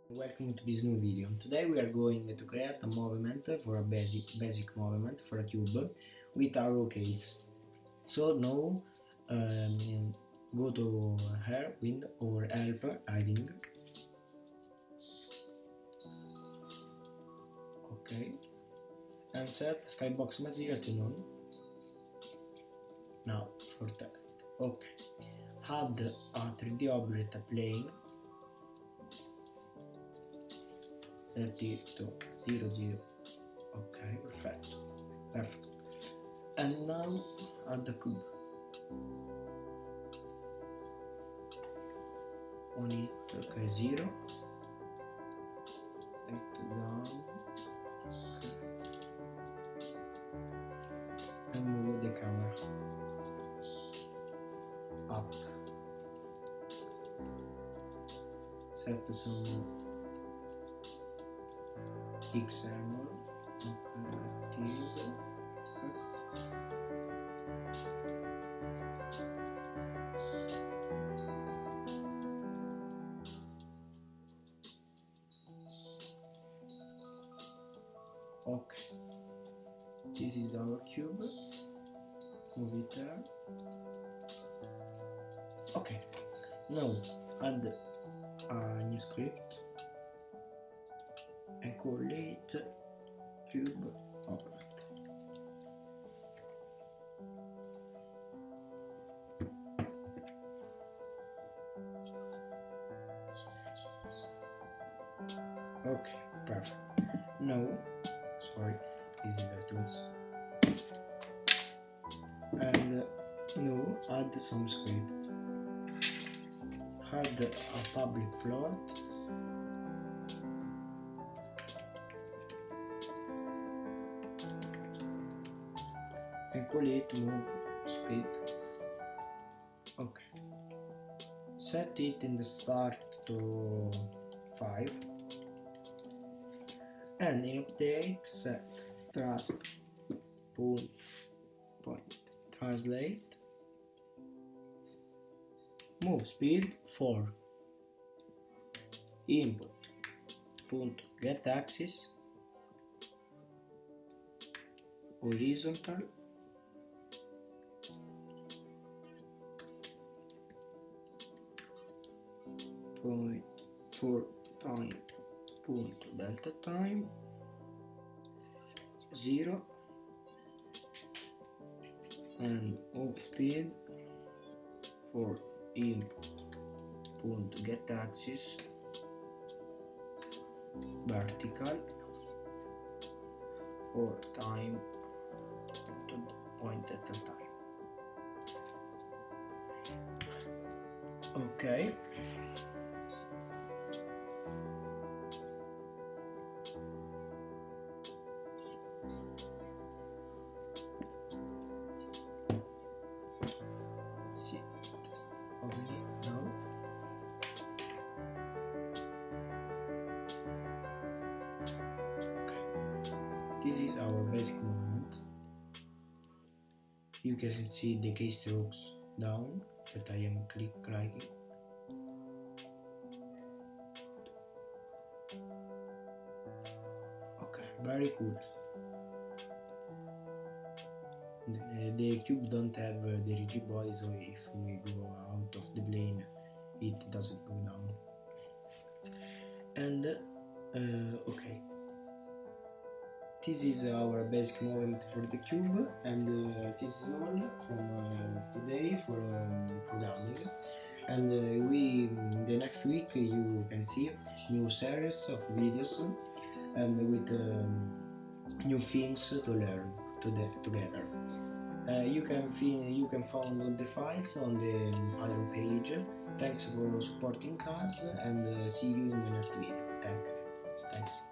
Welcome to this new video. Today we are going to create a movement for a basic movement for a cube with arrow keys. So now go to here, window or help hiding. Okay, and set skybox material to none. Now for test. Okay, add a 3D object plane. Set it to 0, 0. Okay, perfect. And now add the cube on it. Okay, 0. Right down. Okay. And move the camera up. Set some XML. Okay, this is our cube. Move it there. Okay, now add a new script and call it cube object. Okay, perfect. Now, sorry, this is the tools. And now add some script. Add a public float. And call it move speed. Okay. Set it in the start to 5. And in update set task point translate move speed 4 input get axis horizontal point for time delta time 0 and move speed for input get axis vertical for time to point at a time. Okay. See, test only now. Okay. This is our basic movement. You can see the keystrokes down that I am clicking. Okay, very cool. The cube don't have the rigid body, so if we go out of the plane it doesn't go down. And okay, this is our basic movement for the cube, and this is all from today for programming. And the next week you can see new series of videos and with new things to learn together. You can find all the files on the Iron page. Thanks for supporting us, and see you in the next video. Thanks.